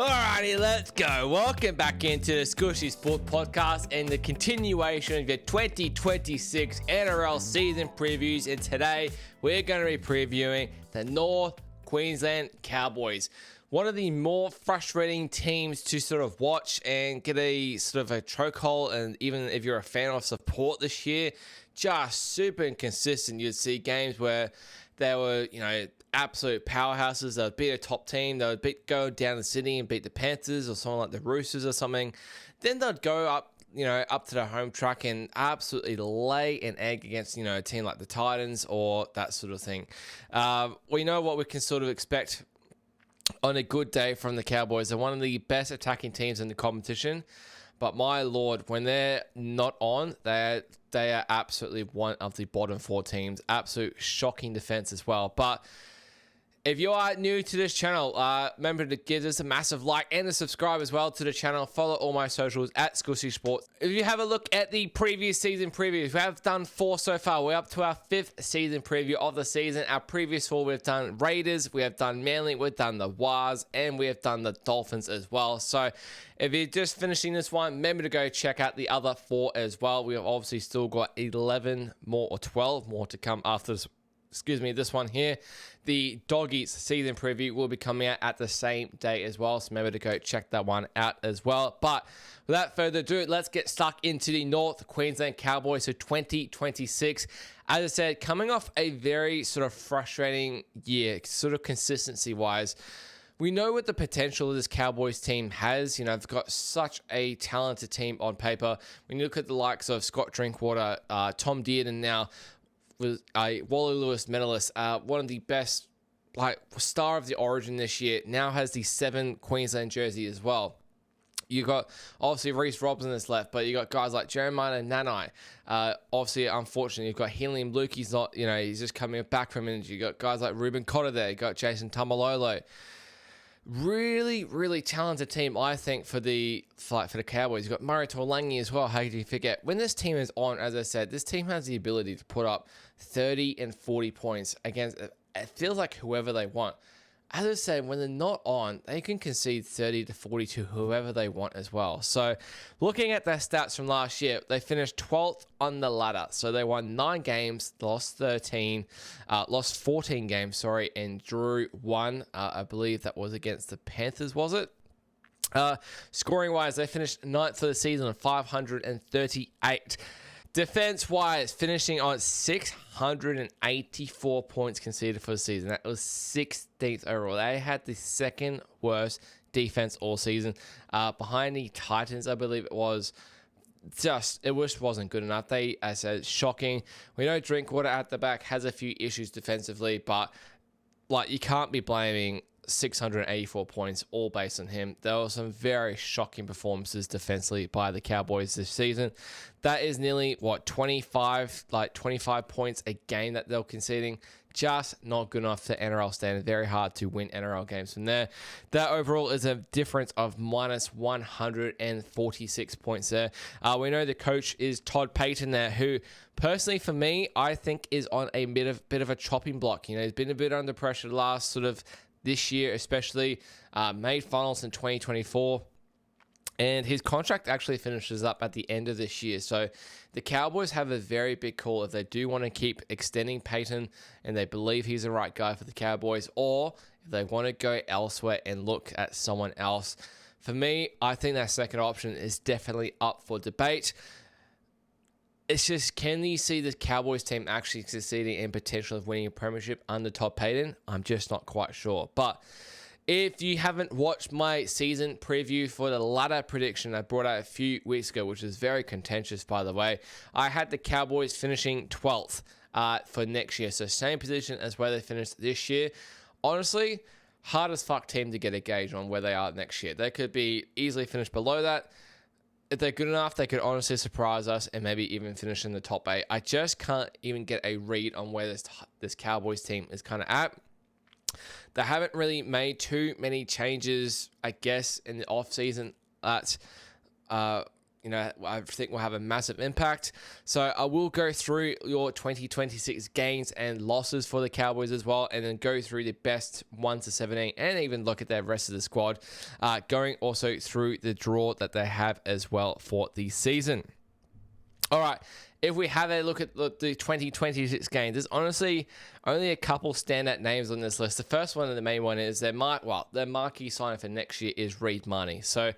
Alrighty, let's go. Welcome back into the Skooshi Sport Podcast and the continuation of the 2026 NRL season previews. And today we're going to be previewing the North Queensland Cowboys. One of the more frustrating teams to sort of watch and get a sort of a chokehold, and even if you're a fan of support this year, just super inconsistent. You'd see games where they were, absolute powerhouses. They would beat a top team. They would go down to Sydney and beat the Panthers or someone like the Roosters or something. Then they'd go up to the home track and absolutely lay an egg against, a team like the Titans or that sort of thing. We know what we can sort of expect on a good day from the Cowboys. They're one of the best attacking teams in the competition. But my Lord, when they're not on, they are absolutely one of the bottom four teams. Absolute shocking defense as well. But if you are new to this channel, remember to give us a massive like and a subscribe as well to the channel. Follow all my socials at Skooshi Sports. If you have a look at the previous season previews, we have done 4 so far. We're up to our 5th season preview of the season. Our previous 4, we've done Raiders, we have done Manly, we've done the Wars, and we have done the Dolphins as well. So if you're just finishing this one, remember to go check out the other 4 as well. We have obviously still got 11 more or 12 more to come after this one here. The Doggies season preview will be coming out at the same day as well, so remember to go check that one out as well. But without further ado, let's get stuck into the North Queensland Cowboys for 2026. As I said, coming off a very sort of frustrating year, sort of consistency-wise. We know what the potential of this Cowboys team has. They've got such a talented team on paper. When you look at the likes of Scott Drinkwater, Tom Dearden now, was a Wally Lewis medalist, one of the best, star of the Origin this year, now has the 7 Queensland jersey as well. You got, obviously, Reece Robson that's left, but you got guys like Jeremiah Nanai. Obviously, unfortunately, you've got Helium Luke. He's not, he's just coming back from injury. You got guys like Ruben Cotter there. You got Jason Tamalolo. Really, really talented team, I think, for the Cowboys. You've got Murray Taulagi as well. How could you forget? When this team is on, as I said, this team has the ability to put up 30 and 40 points against, it feels like, whoever they want. As I said, when they're not on, they can concede 30 to 40 to whoever they want as well. So, looking at their stats from last year, they finished 12th on the ladder. So, they won 9 games, lost 14 games, and drew 1. I believe that was against the Panthers, was it? Scoring-wise, they finished 9th for the season on 538. Defense-wise, finishing on 684 points conceded for the season. That was 16th overall. They had the 2nd worst defense all season. Behind the Titans, I believe it was. It just wasn't good enough. As I said, shocking. We know Drinkwater at the back has a few issues defensively, but you can't be blaming 684 points all based on him. There were some very shocking performances defensively by the Cowboys this season. That is nearly 25 points a game that they're conceding. Just not good enough for NRL standard. Very hard to win NRL games from there. That overall is a difference of minus 146 points there. We know the coach is Todd Payton there, who personally for me, I think is on a bit of a chopping block. He's been a bit under pressure last this year, especially made finals in 2024. And his contract actually finishes up at the end of this year. So the Cowboys have a very big call if they do want to keep extending Payton and they believe he's the right guy for the Cowboys, or if they want to go elsewhere and look at someone else. For me, I think that second option is definitely up for debate. It's just, can you see the Cowboys team actually succeeding in potential of winning a premiership under Todd Payton? I'm just not quite sure. But if you haven't watched my season preview for the ladder prediction I brought out a few weeks ago, which is very contentious, by the way, I had the Cowboys finishing 12th for next year. So same position as where they finished this year. Honestly, hard as fuck team to get a gauge on where they are next year. They could be easily finished below that. If they're good enough, they could honestly surprise us and maybe even finish in the top 8. I just can't even get a read on where this Cowboys team is kind of at. They haven't really made too many changes, I guess, in the offseason that I think will have a massive impact. So I will go through your 2026 gains and losses for the Cowboys as well, and then go through the best 1 to 17 and even look at the rest of the squad, going also through the draw that they have as well for the season. All right, if we have a look at the 2026 games, there's honestly only a couple standout names on this list. The first one and the main one is their marquee signing for next year is Reed Marnie. So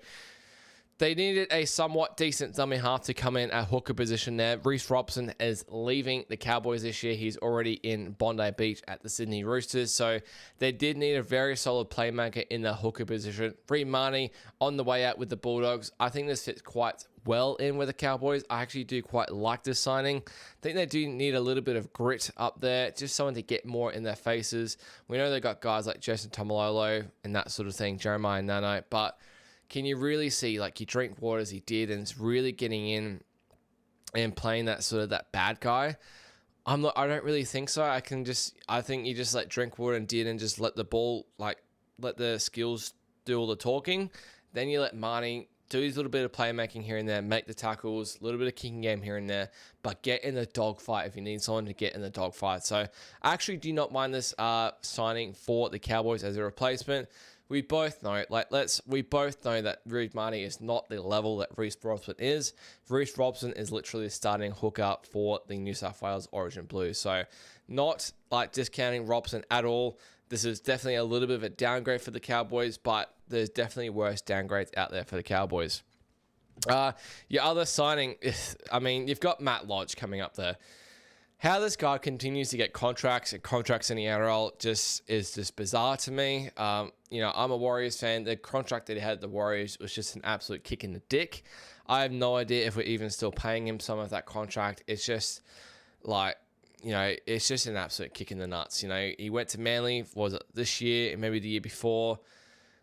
they needed a somewhat decent dummy half to come in at hooker position there. Reece Robson is leaving the Cowboys this year. He's already in Bondi Beach at the Sydney Roosters. So they did need a very solid playmaker in the hooker position. Reed Marnie on the way out with the Bulldogs. I think this fits quite well in with the Cowboys. I actually do quite like this signing. I think they do need a little bit of grit up there, just someone to get more in their faces. We know they've got guys like Jason Tomalolo and that sort of thing, Jeremiah Nano, but can you really see, like, you drink water as he did, and it's really getting in and playing that sort of that bad guy? I don't really think so. I think you just let Drinkwater and did and just let the ball, let the skills do all the talking. Then you let Marnie do his little bit of playmaking here and there, make the tackles, a little bit of kicking game here and there, but get in the dogfight if you need someone to get in the dogfight. So I actually do not mind this signing for the Cowboys as a replacement. We both know that Reed Marnie is not the level that Reece Robson is. Reece Robson is literally the starting hooker for the New South Wales Origin Blues. So not like discounting Robson at all. This is definitely a little bit of a downgrade for the Cowboys, but there's definitely worse downgrades out there for the Cowboys. Your other signing, you've got Matt Lodge coming up there. How this guy continues to get contracts in the NRL is just bizarre to me. I'm a Warriors fan. The contract that he had at the Warriors was just an absolute kick in the dick. I have no idea if we're even still paying him some of that contract. It's just it's just an absolute kick in the nuts. He went to Manly, was it this year, maybe the year before.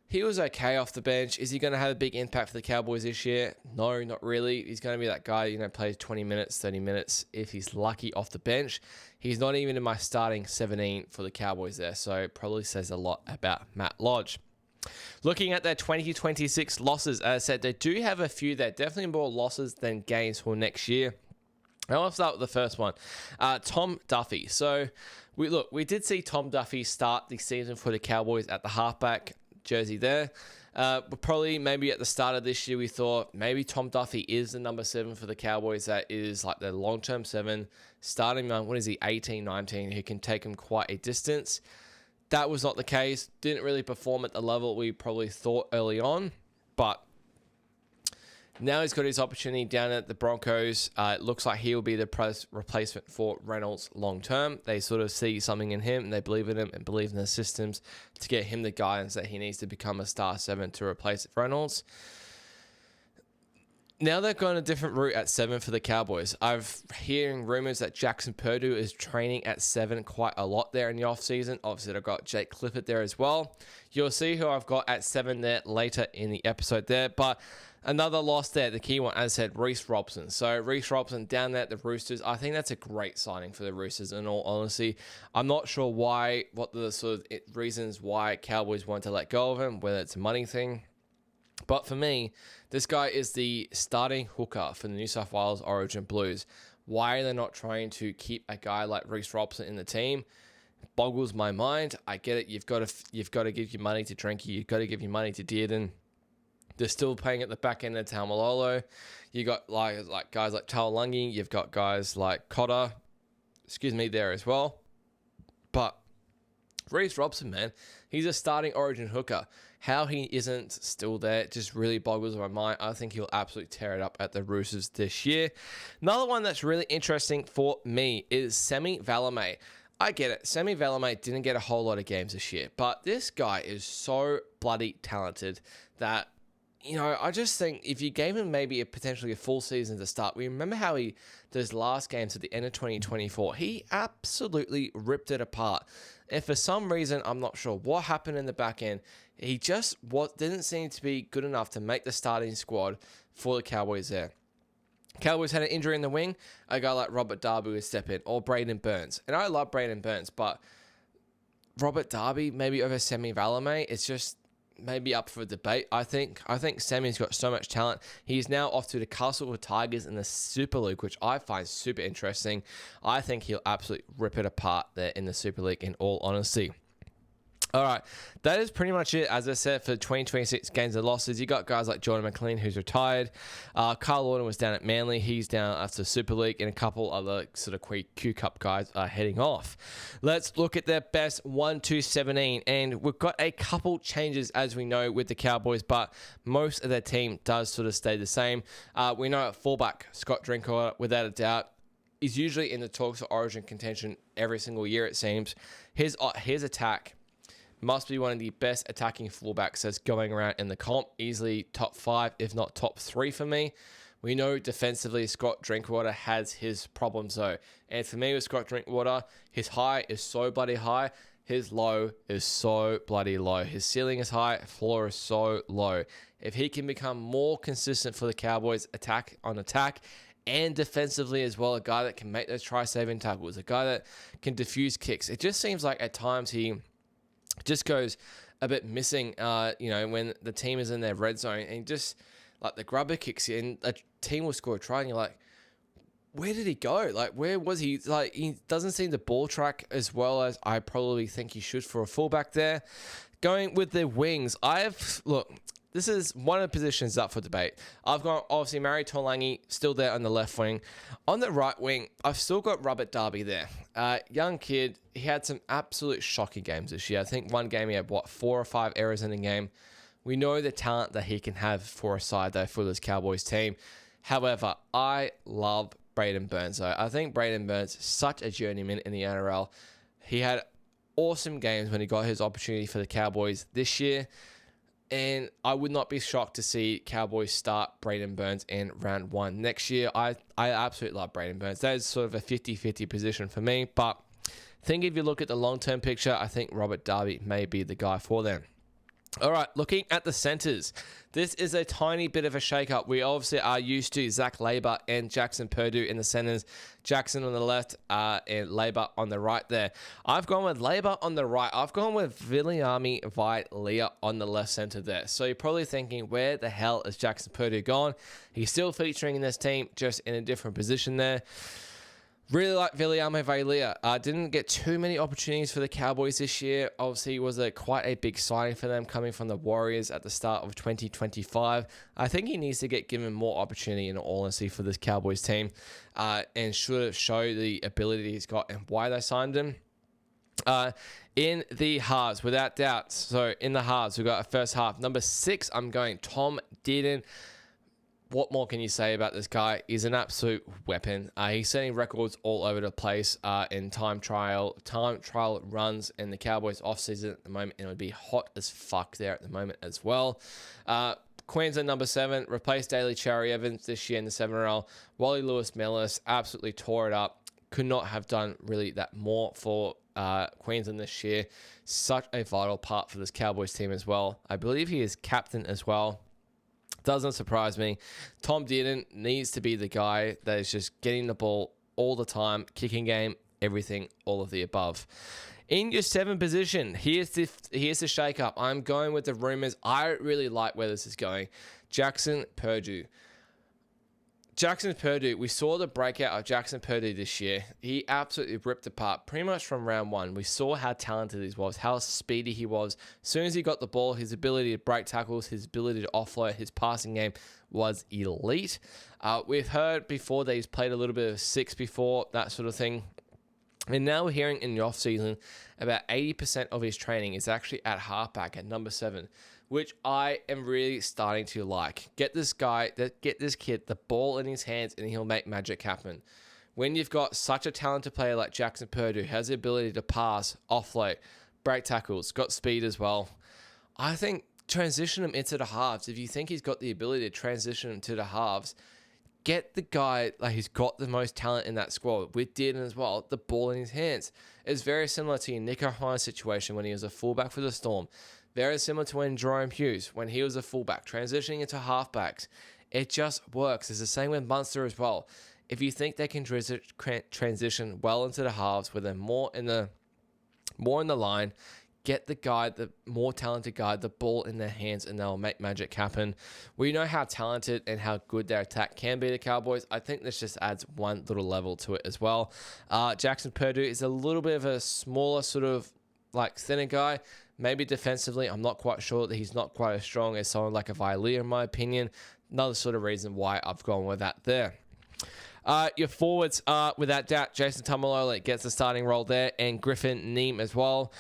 He was okay off the bench. Is he going to have a big impact for the Cowboys this year? No, not really. He's going to be that guy, plays 20 minutes, 30 minutes if he's lucky off the bench. He's not even in my starting 17 for the Cowboys there, so probably says a lot about Matt Lodge. Looking at their 2026 losses, as I said, they do have a few there. Definitely more losses than gains for next year. I'll start with the first one. Tom Duffy. So, we did see Tom Duffy start the season for the Cowboys at the halfback jersey there. Probably maybe at the start of this year, we thought maybe Tom Duffy is the number 7 for the Cowboys. That is like their long-term 7, starting on, 18, 19, who can take him quite a distance. That was not the case. Didn't really perform at the level we probably thought early on, but now he's got his opportunity down at the Broncos. It looks like he will be the replacement for Reynolds long term. They sort of see something in him, and they believe in him and believe in the systems to get him the guidance that he needs to become a star 7 to replace Reynolds. Now they're going a different route at 7 for the Cowboys. I've hearing rumors that Jackson Purdue is training at 7 quite a lot there in the offseason. Obviously, I've got Jake Clifford there as well. You'll see who I've got at 7 there later in the episode there, but another loss there, the key one, as I said, Reece Robson. So Reece Robson down there at the Roosters. I think that's a great signing for the Roosters, in all honesty. I'm not sure what the sort of reasons why Cowboys want to let go of him, whether it's a money thing. But for me, this guy is the starting hooker for the New South Wales Origin Blues. Why are they not trying to keep a guy like Reece Robson in the team? Boggles my mind. I get it. You've got to give your money to Drinky. You've got to give your money to Dearden. They're still paying at the back end of Taumalolo. You got like guys like Taulungi. You've got guys like Cotter, there as well. But Reece Robson, man, he's a starting Origin hooker. How he isn't still there just really boggles my mind. I think he'll absolutely tear it up at the Roosters this year. Another one that's really interesting for me is Semi Valame. I get it. Semi Valame didn't get a whole lot of games this year, but this guy is so bloody talented that I just think if you gave him maybe potentially a full season to start, we remember how those last games at the end of 2024, he absolutely ripped it apart. And for some reason, I'm not sure what happened in the back end. He just didn't seem to be good enough to make the starting squad for the Cowboys there. Cowboys had an injury in the wing. A guy like Robert Darby would step in, or Braden Burns. And I love Braden Burns, but Robert Darby, maybe over Semi Valame, it's just maybe up for debate. I think Sammy's got so much talent. He's now off to the Castle Tigers in the Super League, which I find super interesting. I think he'll absolutely rip it apart there in the Super League, in all honesty. All right, that is pretty much it. As I said, for 2026 gains and losses, you got guys like Jordan McLean, who's retired. Carl Lawton was down at Manly. He's down after Super League, and a couple other sort of Q Cup guys are heading off. Let's look at their best 1-17, and we've got a couple changes, as we know, with the Cowboys, but most of their team does sort of stay the same. We know at fullback, Scott Drinkwater, without a doubt, is usually in the talks of Origin contention every single year, it seems. His attack must be one of the best attacking fullbacks that's going around in the comp. Easily top 5, if not top 3 for me. We know defensively Scott Drinkwater has his problems though. And for me with Scott Drinkwater, his high is so bloody high. His low is so bloody low. His ceiling is high, floor is so low. If he can become more consistent for the Cowboys, attack on attack, and defensively as well, a guy that can make those try-saving tackles, a guy that can diffuse kicks. It just seems like at times he just goes a bit missing, when the team is in their red zone, and just like the grubber kicks in, a team will score a try, and you're like, where did he go? Like, where was he? Like, he doesn't seem to ball track as well as I probably think he should for a fullback there. Going with the wings, this is one of the positions up for debate. I've got, obviously, Murray Taulagi still there on the left wing. On the right wing, I've still got Robert Darby there. Young kid, he had some absolute shocking games this year. I think one game he had, 4 or 5 errors in the game. We know the talent that he can have for a side, though, for this Cowboys team. However, I love Braden Burns, though. I think Braden Burns is such a journeyman in the NRL. He had awesome games when he got his opportunity for the Cowboys this year. And I would not be shocked to see Cowboys start Braden Burns in round 1 next year. I absolutely love Braden Burns. That is sort of a 50-50 position for me. But I think if you look at the long-term picture, I think Robert Darby may be the guy for them. All right, looking at the centers, this is a tiny bit of a shake-up. We obviously are used to Zach Labour and Jackson Purdue in the centers. Jackson on the left and Labour on the right there. I've gone with Labour on the right. I've gone with Viliami Vailea on the left center there. So you're probably thinking, where the hell is Jackson Purdue gone? He's still featuring in this team, just in a different position there. Really like Viliami Vailea. Didn't get too many opportunities for the Cowboys this year. Obviously, it was quite a big signing for them coming from the Warriors at the start of 2025. I think he needs to get given more opportunity, in all honesty, for this Cowboys team, and should show the ability he's got and why they signed him. In the halves, without doubt. So in the halves, we've got a first half. Number 6, I'm going Tom Dearden. What more can you say about this guy? He's an absolute weapon. He's setting records all over the place in time trial runs in the Cowboys offseason at the moment, and it would be hot as fuck there at the moment as well. Queensland number 7 replaced Daly Cherry Evans this year in the 7RL. Wally Lewis-Mellis absolutely tore it up. Could not have done really that more for Queensland this year. Such a vital part for this Cowboys team as well. I believe he is captain as well. Doesn't surprise me. Tom Dearden needs to be the guy that is just getting the ball all the time, kicking game, everything, all of the above. In your 7 position, here's the shake-up. I'm going with the rumors. I really like where this is going. Jackson Purdue. Jackson Purdue, we saw the breakout of Jackson Purdue this year. He absolutely ripped apart pretty much from round 1. We saw how talented he was, how speedy he was. As soon as he got the ball, his ability to break tackles, his ability to offload, his passing game was elite. We've heard before that he's played a little bit of 6 before, that sort of thing. And now we're hearing in the offseason about 80% of his training is actually at halfback at number 7. Which I am really starting to like. Get this kid the ball in his hands, and he'll make magic happen. When you've got such a talented player like Jackson Purdue, has the ability to pass, offload, break tackles, got speed as well, I think transition him into the halves. If you think he's got the ability to transition him to the halves, get the guy who's got the most talent in that squad, with Dearden as well, the ball in his hands. It's very similar to your Nico Hines situation when he was a fullback for the Storm. Very similar to when Jerome Hughes, when he was a fullback, transitioning into halfbacks. It just works. It's the same with Munster as well. If you think they can transition well into the halves, with them more in the line, get the guy, the more talented guy, the ball in their hands, and they'll make magic happen. We know how talented and how good their attack can be, the Cowboys. I think this just adds one little level to it as well. Jackson Purdue is a little bit of a smaller sort of like thinner guy. Maybe defensively, I'm not quite sure that he's not quite as strong as someone like a Vilea, in my opinion. Another sort of reason why I've gone with that there. Your forwards are, without doubt, Jason Taumalolo gets the starting role there, and Griffin Neem as well.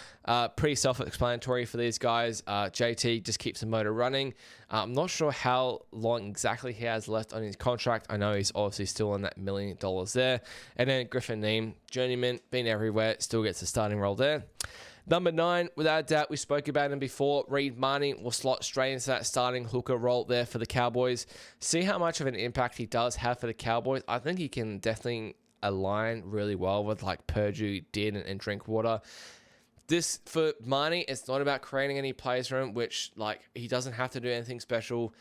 Pretty self-explanatory for these guys. JT just keeps the motor running. I'm not sure how long exactly he has left on his contract. I know he's obviously still on that $1 million there. And then Griffin Neem, journeyman, been everywhere, still gets the starting role there. Number 9, without a doubt, we spoke about him before. Reed Marnie will slot straight into that starting hooker role there for the Cowboys. See how much of an impact he does have for the Cowboys. I think he can definitely align really well with like Purdue did and Drinkwater. This, for Marnie, it's not about creating any plays for him, which like he doesn't have to do anything special.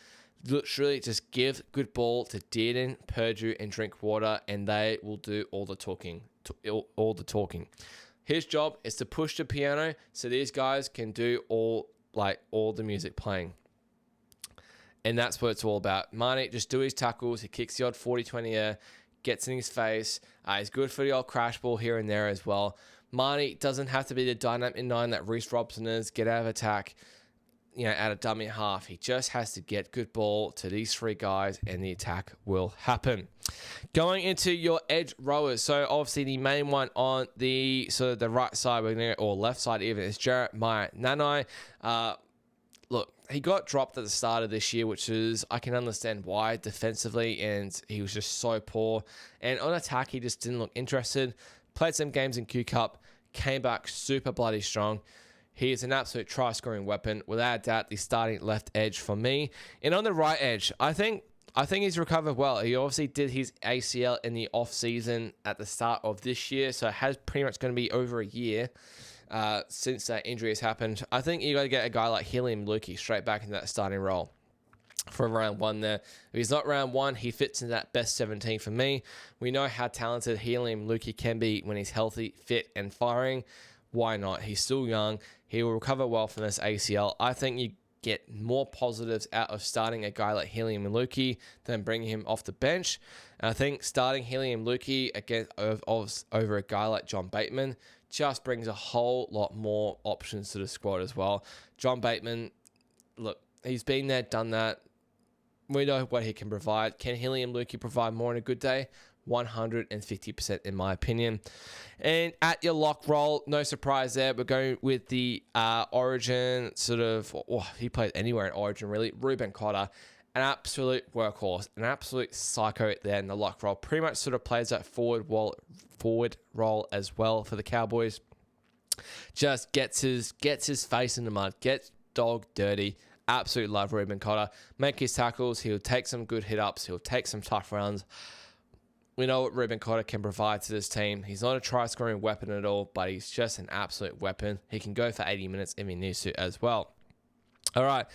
Literally just give good ball to Dearden, Purdue, and Drinkwater, and they will do all the talking. His job is to push the piano so these guys can do all the music playing. And that's what it's all about. Marnie, just do his tackles. He kicks the odd 40-20 air, gets in his face. He's good for the old crash ball here and there as well. Marnie doesn't have to be the dynamic 9 that Reece Robson is, get out of attack, at a dummy half. He just has to get good ball to these 3 guys and the attack will happen. Going into your edge rowers. So obviously the main one on the sort of the right side, or left side even, is Jeremiah Nanai. Look, he got dropped at the start of this year, which is, I can understand why defensively, and he was just so poor. And on attack, he just didn't look interested. Played some games in Q Cup, came back super bloody strong. He is an absolute try-scoring weapon, without a doubt, the starting left edge for me. And on the right edge, I think he's recovered well. He obviously did his ACL in the off-season at the start of this year, so it has pretty much going to be over a year since that injury has happened. I think you got to get a guy like Helium Lukey straight back in that starting role for round 1 there. If he's not round 1, he fits in that best 17 for me. We know how talented Helium Lukey can be when he's healthy, fit, and firing. Why not? He's still young. He will recover well from this ACL. I think you get more positives out of starting a guy like Helium Lukey than bringing him off the bench. And I think starting Helium Lukey against over a guy like John Bateman just brings a whole lot more options to the squad as well. John Bateman, look, he's been there, done that. We know what he can provide. Can Helium Lukey provide more on a good day? 150% in my opinion. And at your lock roll, no surprise there. We're going with the Origin sort of, he plays anywhere in Origin really. Ruben Cotter, an absolute workhorse, an absolute psycho there in the lock roll. Pretty much sort of plays that forward role as well for the Cowboys. Just gets his face in the mud, gets dog dirty. Absolutely love Ruben Cotter. Make his tackles. He'll take some good hit ups. He'll take some tough runs. We know what Ruben Cotter can provide to this team. He's not a try-scoring weapon at all, but he's just an absolute weapon. He can go for 80 minutes if he needs to as well. All right,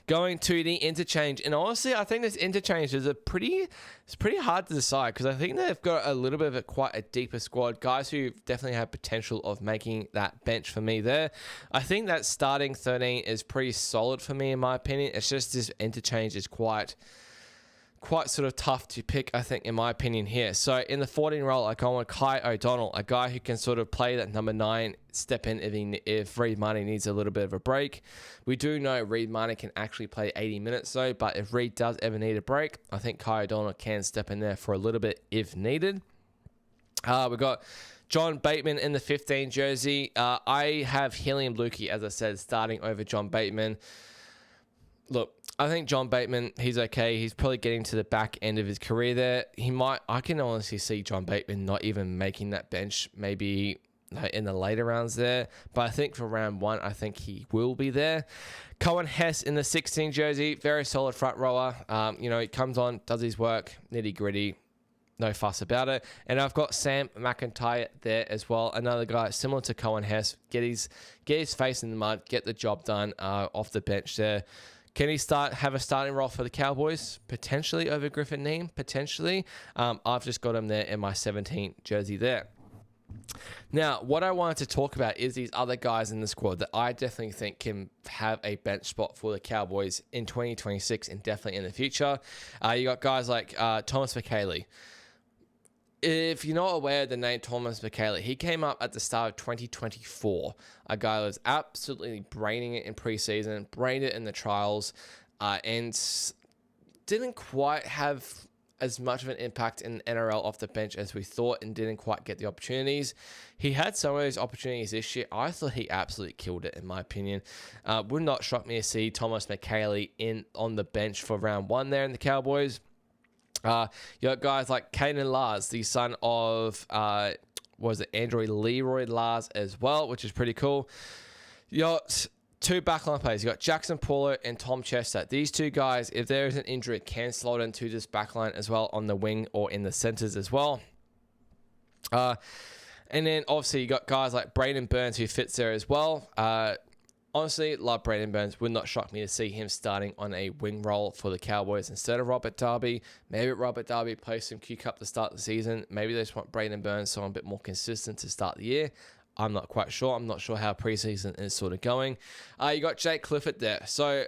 going to the interchange. And honestly, I think this interchange is it's pretty hard to decide because I think they've got a little bit of quite a deeper squad. Guys who definitely have potential of making that bench for me there. I think that starting 13 is pretty solid for me in my opinion. It's just this interchange is quite sort of tough to pick, I think, in my opinion here. So in the 14 role, I go with Kai O'Donnell, a guy who can sort of play that number 9, step in if Reed Marnie needs a little bit of a break. We do know Reed Marnie can actually play 80 minutes though, but if Reed does ever need a break, I think Kai O'Donnell can step in there for a little bit if needed. We've got John Bateman in the 15 jersey. I have Helium Lukey, as I said, starting over John Bateman. Look, I think John Bateman, he's okay. He's probably getting to the back end of his career there. I can honestly see John Bateman not even making that bench, maybe in the later rounds there. But I think for round 1, I think he will be there. Cohen Hess in the 16 jersey, very solid front rower. He comes on, does his work, nitty gritty. No fuss about it. And I've got Sam McIntyre there as well. Another guy similar to Cohen Hess. Get his face in the mud, get the job done off the bench there. Can he have a starting role for the Cowboys? Potentially over Griffin Neem, potentially. I've just got him there in my 17 jersey there. Now, what I wanted to talk about is these other guys in the squad that I definitely think can have a bench spot for the Cowboys in 2026 and definitely in the future. You got guys like Thomas McKaylee. If you're not aware of the name Thomas McKaylee, he came up at the start of 2024. A guy who was absolutely braining it in preseason, brained it in the trials, and didn't quite have as much of an impact in NRL off the bench as we thought and didn't quite get the opportunities. He had some of those opportunities this year. I thought he absolutely killed it, in my opinion. Would not shock me to see Thomas McKaylee on the bench for round 1 there in the Cowboys. You got guys like Caden Lars, the son of, Andrew Leroy Lars as well, which is pretty cool. You got 2 backline players. You got Jackson Paulo and Tom Chester. These 2 guys, if there is an injury, can slot into this backline as well on the wing or in the centers as well. And then obviously you got guys like Braden Burns who fits there as well. Honestly, love Braden Burns. Would not shock me to see him starting on a wing role for the Cowboys instead of Robert Darby. Maybe Robert Darby plays some Q-Cup to start the season. Maybe they just want Braden Burns someone a bit more consistent to start the year. I'm not quite sure. I'm not sure how preseason is sort of going. You got Jake Clifford there. So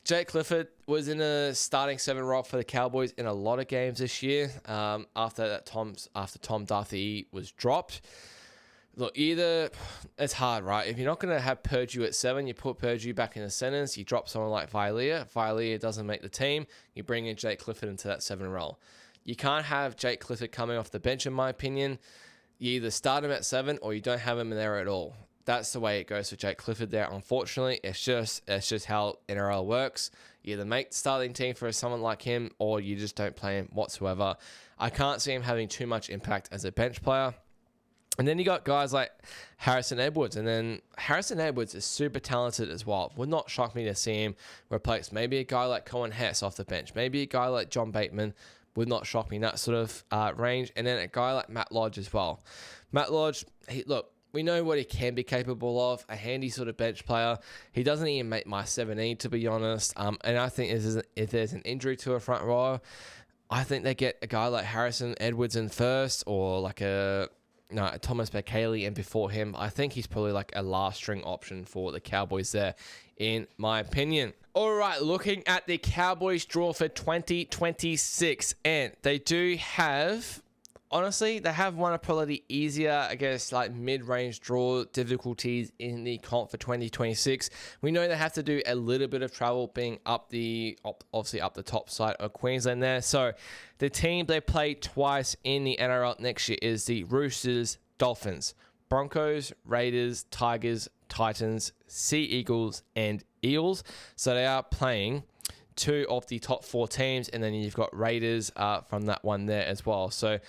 Jake Clifford was in a starting 7 role for the Cowboys in a lot of games this year. After Tom Duffy was dropped. Look, it's hard, right? If you're not going to have Purdue at 7, you put Purdue back in the centers, you drop someone like Vilea. Vilea doesn't make the team. You bring in Jake Clifford into that 7 role. You can't have Jake Clifford coming off the bench, in my opinion. You either start him at 7 or you don't have him there at all. That's the way it goes for Jake Clifford there. Unfortunately, it's just how NRL works. You either make the starting team for someone like him or you just don't play him whatsoever. I can't see him having too much impact as a bench player. And then you got guys like Harrison Edwards. And then Harrison Edwards is super talented as well. Would not shock me to see him replace maybe a guy like Cohen Hess off the bench. Maybe a guy like John Bateman. Would not shock me in that sort of range. And then a guy like Matt Lodge as well. Matt Lodge, we know what he can be capable of. A handy sort of bench player. He doesn't even make my 7E, to be honest. And I think if there's an injury to a front row, I think they get a guy like Harrison Edwards in first or like Thomas McKaylee in before him. I think he's probably like a last string option for the Cowboys there, in my opinion. All right, looking at the Cowboys draw for 2026, and they do have, honestly, they have one of probably the easier, I guess, like mid-range draw difficulties in the comp for 2026. We know they have to do a little bit of travel being obviously up the top side of Queensland there. So the team they play twice in the NRL next year is the Roosters, Dolphins, Broncos, Raiders, Tigers, Titans, Sea Eagles, and Eels. So they are playing 2 of the top 4 teams, and then you've got Raiders from that one there as well. So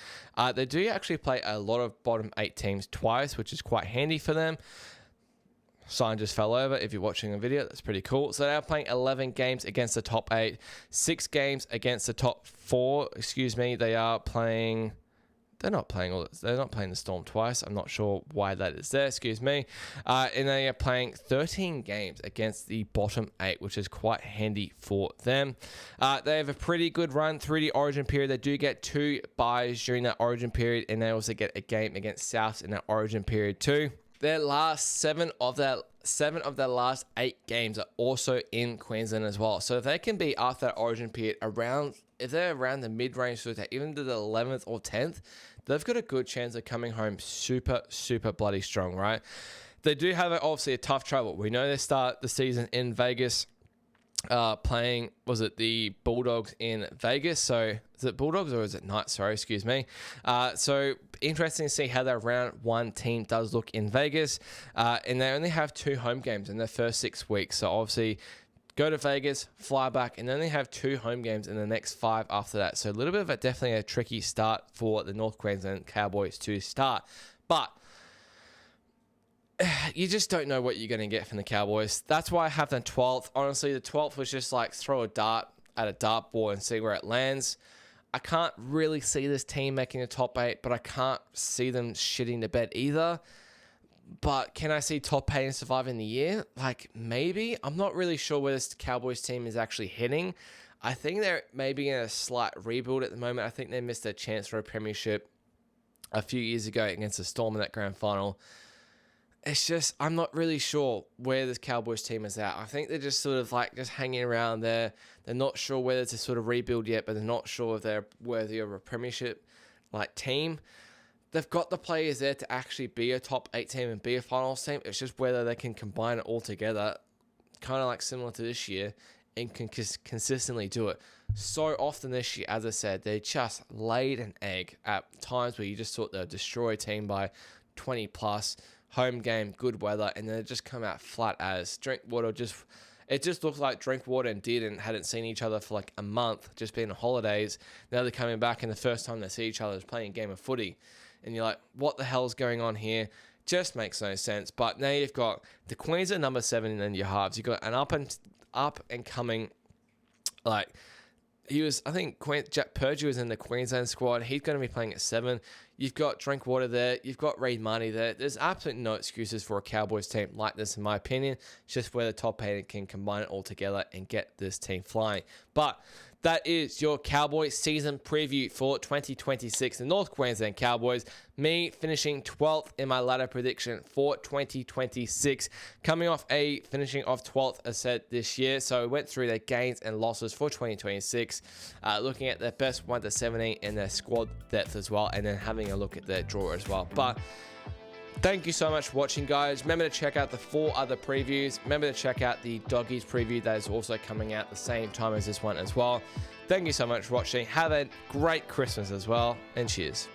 they do actually play a lot of bottom 8 teams twice, which is quite handy for them. Sign just fell over. If you're watching a video, that's pretty cool. So they are playing 11 games against the top 8, 6 games against the top 4. They are playing. They're not playing the Storm twice. I'm not sure why that is there. And they are playing 13 games against the bottom 8, which is quite handy for them. They have a pretty good run through the Origin period. They do get 2 buys during that Origin period, and they also get a game against Souths in that Origin period too. Their last 7 of their last 8 games are also in Queensland as well. So if they can be after that Origin period if they're around the mid-range, so even to the 11th or 10th, they've got a good chance of coming home super, super bloody strong, right? They do have obviously a tough travel. We know they start the season in Vegas, playing, the Bulldogs in Vegas? So is it Bulldogs or is it Knights? Sorry, excuse me. So interesting to see how their round 1 team does look in Vegas. And they only have 2 home games in their first 6 weeks. So obviously go to Vegas, fly back, and then they have 2 home games in the next 5 after that. So a little bit of definitely a tricky start for the North Queensland Cowboys to start. But you just don't know what you're going to get from the Cowboys. That's why I have them 12th. Honestly, the 12th was just like throw a dart at a dartboard and see where it lands. I can't really see this team making the top 8, but I can't see them shitting the bed either. But can I see top 8 and surviving the year? Like, maybe. I'm not really sure where this Cowboys team is actually heading. I think they're maybe in a slight rebuild at the moment. I think they missed their chance for a premiership a few years ago against the Storm in that grand final. It's just, I'm not really sure where this Cowboys team is at. I think they're just sort of like just hanging around there. They're not sure whether to sort of rebuild yet, but they're not sure if they're worthy of a premiership like team. They've got the players there to actually be a top 8 team and be a finals team. It's just whether they can combine it all together, kind of like similar to this year, and can consistently do it. So often this year, as I said, they just laid an egg at times where you just thought they'd destroy a team by 20 plus, home game, good weather, and then it just come out flat as Drinkwater it just looked like Drinkwater and Dearden hadn't seen each other for like a month, just being on holidays. Now they're coming back, and the first time they see each other is playing a game of footy. And you're like, what the hell's going on here? Just makes no sense. But now you've got the Queensland number 7 in your halves. You've got an up and coming, like, I think Jack Purgey was in the Queensland squad. He's going to be playing at 7. You've got Drinkwater there. You've got Reid Marnie there. There's absolutely no excuses for a Cowboys team like this, in my opinion. It's just where the top 8 can combine it all together and get this team flying. But that is your Cowboys season preview for 2026. The North Queensland Cowboys, me finishing 12th in my ladder prediction for 2026. Coming off a finishing of 12th, as said, this year. So we went through their gains and losses for 2026, looking at their best 1 to 17 and their squad depth as well, and then having a look at their draw as well. But thank you so much for watching, guys. Remember to check out the 4 other previews. Remember to check out the Doggies preview that is also coming out the same time as this one as well. Thank you so much for watching. Have a great Christmas as well, and cheers.